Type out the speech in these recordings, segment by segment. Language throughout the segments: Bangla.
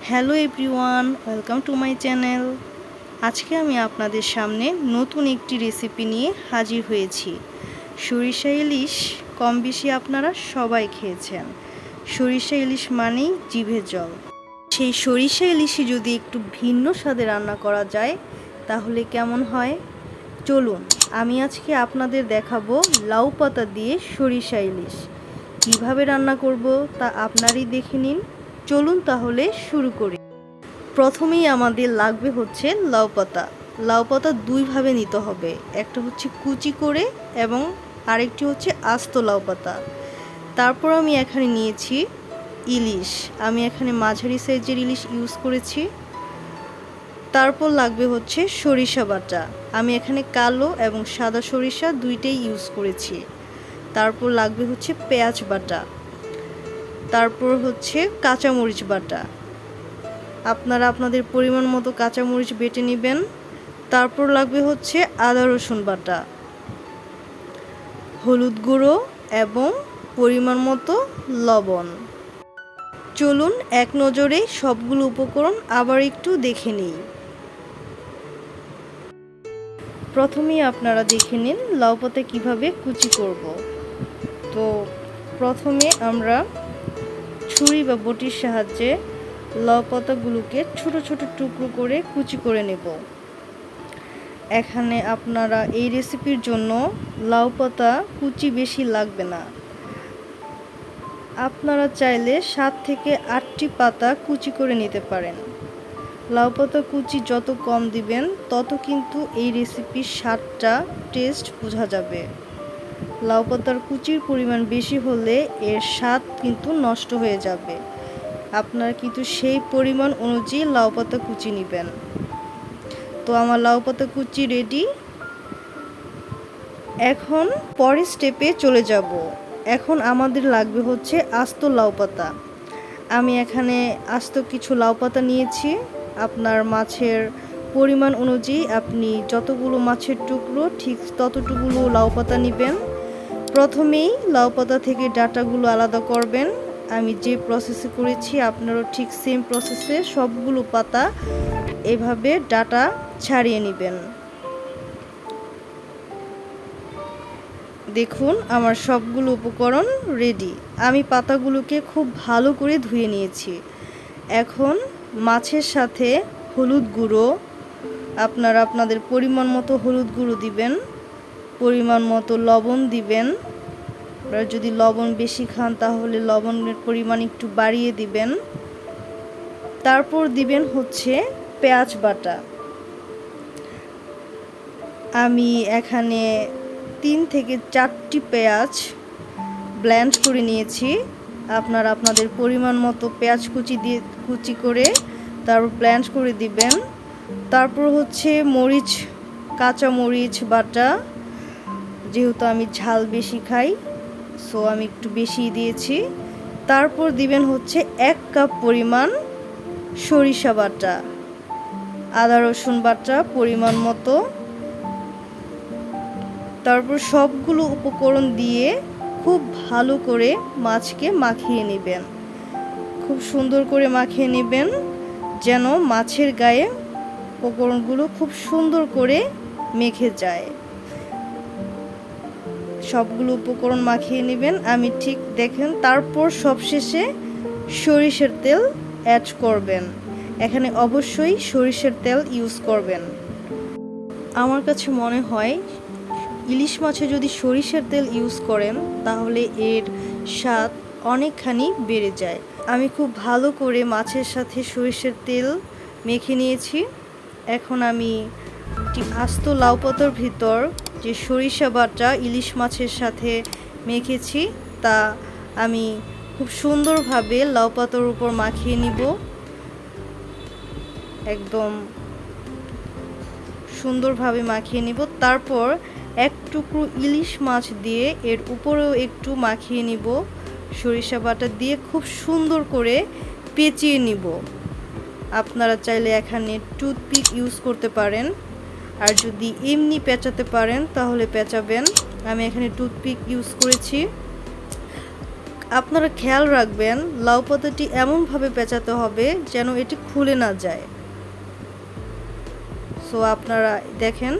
Hello everyone, welcome to my channel. আজকে আমি আপনাদের সামনে নতুন একটি রেসিপি নিয়ে হাজির হয়েছি। সরিষা ইলিশ কম বেশি আপনারা সবাই খেয়েছেন। সরিষা ইলিশ মানেই জিভে জল। সেই সরিষা ইলিশে যদি একটু ভিন্ন স্বাদে রান্না করা যায় তাহলে কেমন হয়? চলুন আমি আজকে আপনাদের দেখাবো লাউ পাতা দিয়ে সরিষা ইলিশ। কীভাবে রান্না করব তা আপনারই দেখে নিন। চলুন তাহলে শুরু করি। প্রথমেই আমাদের লাগবে হচ্ছে লাউ পাতা। লাউ পাতা দুইভাবে নিতে হবে, একটা হচ্ছে কুচি করে এবং আরেকটি হচ্ছে আস্ত লাউ পাতা। তারপর আমি এখানে নিয়েছি ইলিশ, আমি এখানে মাঝারি সাইজের ইলিশ ইউজ করেছি। তারপর লাগবে হচ্ছে সরিষা বাটা, আমি এখানে কালো এবং সাদা সরিষা দুইটাই ইউজ করেছি। তারপর লাগবে হচ্ছে পেঁয়াজ বাটা, তারপর হচ্ছে কাঁচামরিচ বাটা, আপনারা আপনাদের পরিমাণ মতো কাঁচামরিচ বেটে নেবেন। তারপর লাগবে হচ্ছে আদা রসুন বাটা, হলুদ গুঁড়ো এবং পরিমাণ মতো লবণ। চলুন এক নজরে সবগুলো উপকরণ আবার একটু দেখে নিই। প্রথমেই আপনারা দেখে নিন লাউ পাতা কীভাবে কুচি করব। তো প্রথমে আমরা ছুরি বা বটির সাহায্যে লাউ পাতাগুলোকে ছোট ছোট টুকরো করে কুচি করে নেব। এখানে আপনারা এই রেসিপির জন্য লাউ পাতা কুচি বেশি লাগবে না, আপনারা চাইলে 7 থেকে 8টি পাতা কুচি করে নিতে পারেন। লাউ পাতা কুচি যত কম দিবেন তত কিন্তু এই রেসিপির স্বাদটা টেস্ট বোঝা যাবে। লাউ পাতার কুচির পরিমাণ বেশি হলে এর স্বাদ কিন্তু নষ্ট হয়ে যাবে। আপনারা কিন্তু সেই পরিমাণ অনুযায়ী লাউ পাতা কুচি নেবেন। তো আমার লাউ পাতা কুচি রেডি। এখন পরের স্টেপে চলে যাব। এখন আমাদের লাগবে হচ্ছে আস্ত লাউ পাতা। আমি এখানে আস্ত কিছু লাউ পাতা নিয়েছি। আপনার মাছের পরিমাণ অনুযায়ী আপনি যতগুলো মাছের টুকরো ঠিক ততটুকুলো লাউ পাতা নেবেন। প্রথমেই লাউ পাতা থেকে ডাঁটাগুলো আলাদা করবেন। আমি যে প্রসেসে করেছি আপনারাও ঠিক সেম প্রসেসে সবগুলো পাতা এভাবে ডাঁটা ছাড়িয়ে নেবেন। দেখুন আমার সবগুলো উপকরণ রেডি। আমি পাতাগুলোকে খুব ভালো করে ধুয়ে নিয়েছি। এখন মাছের সাথে হলুদ গুঁড়ো, আপনারা আপনাদের পরিমাণ মতো হলুদ গুঁড়ো দিবেন, পরিমাণ মতো লবণ দিবেন। আপনারা যদি লবণ বেশি খান তাহলে লবণের পরিমাণ একটু বাড়িয়ে দিবেন। তারপর দিবেন হচ্ছে পেঁয়াজ বাটা। আমি এখানে 3 থেকে 4টি পেঁয়াজ ব্লেন্ড করে নিয়েছি। আপনারা আপনাদের পরিমাণ মতো পেঁয়াজ কুচি করে তারপর ব্লেন্ড করে দিবেন। তারপর হচ্ছে কাঁচা মরিচ বাটা, যেহেতু আমি ঝাল বেশি খাই সো আমি একটু বেশি দিয়েছি। তারপর দিবেন হচ্ছে 1 কাপ পরিমাণ সরিষা বাটা, আদা রসুন বাটা পরিমাণ মতো। তারপর সবগুলো উপকরণ দিয়ে খুব ভালো করে মাছকে মাখিয়ে নেবেন। খুব সুন্দর করে মাখিয়ে নেবেন যেন মাছের গায়ে উপকরণগুলো খুব সুন্দর করে মেখে যায়। সবগুলো উপকরণ মাখিয়ে নেবেন আমি ঠিক দেখেন। তারপর সবশেষে সরিষার তেল অ্যাড করবেন। এখানে অবশ্যই সরিষার তেল ইউজ করবেন। আমার কাছে মনে হয় ইলিশ মাছে যদি সরিষার তেল ইউজ করেন তাহলে এর স্বাদ অনেকখানি বেড়ে যায়। আমি খুব ভালো করে মাছের সাথে সরিষার তেল মেখে নিয়েছি। এখন আমি আস্ত লাউ পাতার ভিতর যে সরিষা বাটা ইলিশ মাছের সাথে মেখেছি তা আমি খুব সুন্দরভাবে লাউ পাতার উপর মাখিয়ে নিব। একদম সুন্দরভাবে মাখিয়ে নিব। তারপর এক টুকরো ইলিশ মাছ দিয়ে এর উপরেও একটু মাখিয়ে নিব সরিষা বাটা দিয়ে, খুব সুন্দর করে পেঁচিয়ে নিব। আপনারা চাইলে এখানে টুথপিক ইউজ করতে পারেন, আর যদি এমনি পেঁচাতে পারেন তাহলে পেঁচাবেন। আমি এখানে টুথপিক ইউজ করেছি। আপনারা খেয়াল রাখবেন লাউ পাতাটি এমনভাবে পেঁচাতে হবে যেন এটি খুলে না যায়। সো আপনারা দেখেন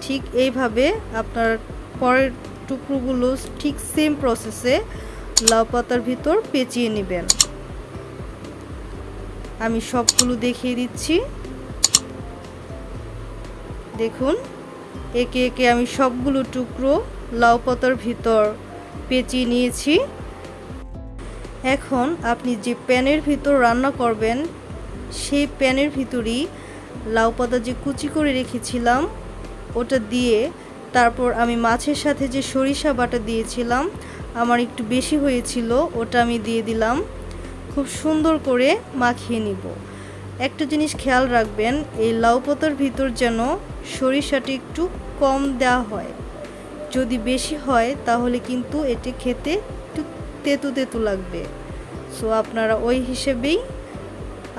ঠিক এইভাবে আপনার পরের টুকরোগুলো ঠিক সেম প্রসেসে লাউ পাতার ভিতর পেঁচিয়ে নেবেন। আমি সবগুলো দেখিয়ে দিচ্ছি। দেখুন একে একে আমি সবগুলো টুকরো লাউ পাতার ভিতর পেঁচিয়ে নিয়েছি। এখন আপনি যে প্যানের ভিতর রান্না করবেন সেই প্যানের ভিতরই লাউ পাতা যে কুচি করে রেখেছিলাম ওটা দিয়ে, তারপর আমি মাছের সাথে যে সরিষা বাটা দিয়েছিলাম আমার একটু বেশি হয়েছিল, ওটা আমি দিয়ে দিলাম। খুব সুন্দর করে মাখিয়ে নিব। একটা জিনিস খেয়াল রাখবেন, এই লাউ পাতার ভিতর যেন সরিষাটা একটু কম দেওয়া হয়। যদি বেশি হয় তাহলে কিন্তু এটি খেতে একটু তেতো তেতো লাগবে। সো আপনারা ওই হিসেবেই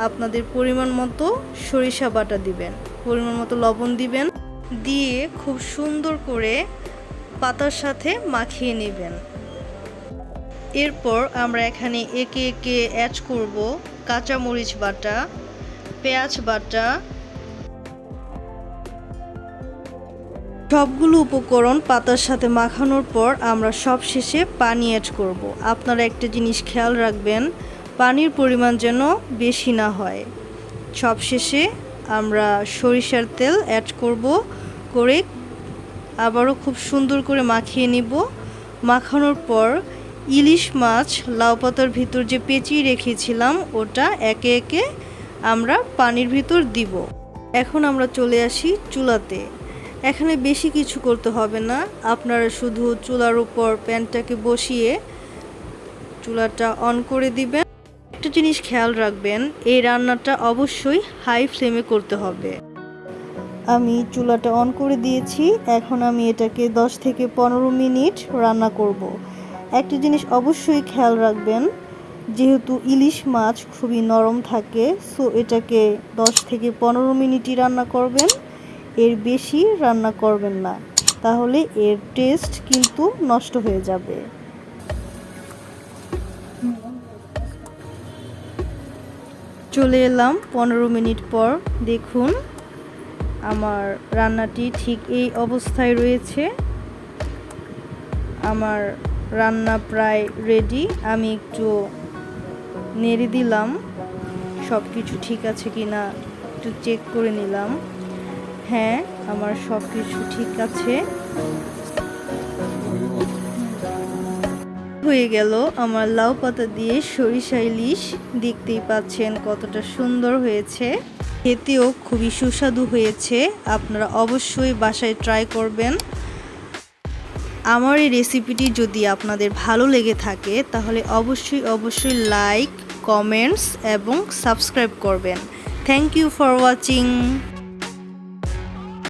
আপনাদের পরিমাণ মতো সরিষা বাটা দিবেন, পরিমাণ মতো লবণ দিবেন, দিয়ে খুব সুন্দর করে পাতার সাথে মাখিয়ে নেবেন। এরপর আমরা এখানে একে একে অ্যাড করব কাঁচামরিচ বাটা, পেঁয়াজ বাটা। সবগুলো উপকরণ পাতার সাথে মাখানোর পর আমরা সবশেষে পানি অ্যাড করব। আপনারা একটা জিনিস খেয়াল রাখবেন, পানির পরিমাণ যেন বেশি না হয়। সবশেষে আমরা সরিষার তেল অ্যাড করব, করে আবারও খুব সুন্দর করে মাখিয়ে নিব। মাখানোর পর ইলিশ মাছ লাউ পাতার ভিতর যে পেঁচিয়ে রেখেছিলাম ওটা একে একে আমরা পানির ভিতর দিব। এখন আমরা চলে আসি চুলাতে। এখানে বেশি কিছু করতে হবে না, আপনারা শুধু চুলার উপর প্যানটাকে বসিয়ে চুলাটা অন করে দিবেন। একটা জিনিস খেয়াল রাখবেন, এই রান্নাটা অবশ্যই হাই ফ্লেমে করতে হবে। আমি চুলাটা অন করে দিয়েছি, এখন আমি এটাকে 10 থেকে 15 মিনিট রান্না করব। একটা জিনিস অবশ্যই খেয়াল রাখবেন, যেহেতু ইলিশ মাছ খুবই নরম থাকে, সো এটাকে 10 থেকে 15 মিনিটই রান্না করবেন, এর বেশি রান্না করবেন না, তাহলে এর টেস্ট কিন্তু নষ্ট হয়ে যাবে। চলে এলাম 15 মিনিট পর। দেখুন আমার রান্নাটি ঠিক এই অবস্থায় রয়েছে। আমার রান্না প্রায় রেডি। আমি একটু নেড়ে দিলাম, সব কিছু ঠিক আছে কিনা একটু চেক করে নিলাম। হ্যাঁ, আমার সব কিছু ঠিক আছে। হয়ে গেল আমার লাউ পাতা দিয়ে সরিষা ইলিশ। দেখতেই পাচ্ছেন কতটা সুন্দর হয়েছে, খেতেও খুবই সুস্বাদু হয়েছে। আপনারা অবশ্যই বাসায় ট্রাই করবেন। আমার এই রেসিপিটি যদি আপনাদের ভালো লেগে থাকে তাহলে অবশ্যই লাইক, কমেন্টস এবং সাবস্ক্রাইব করবেন। Thank you for watching.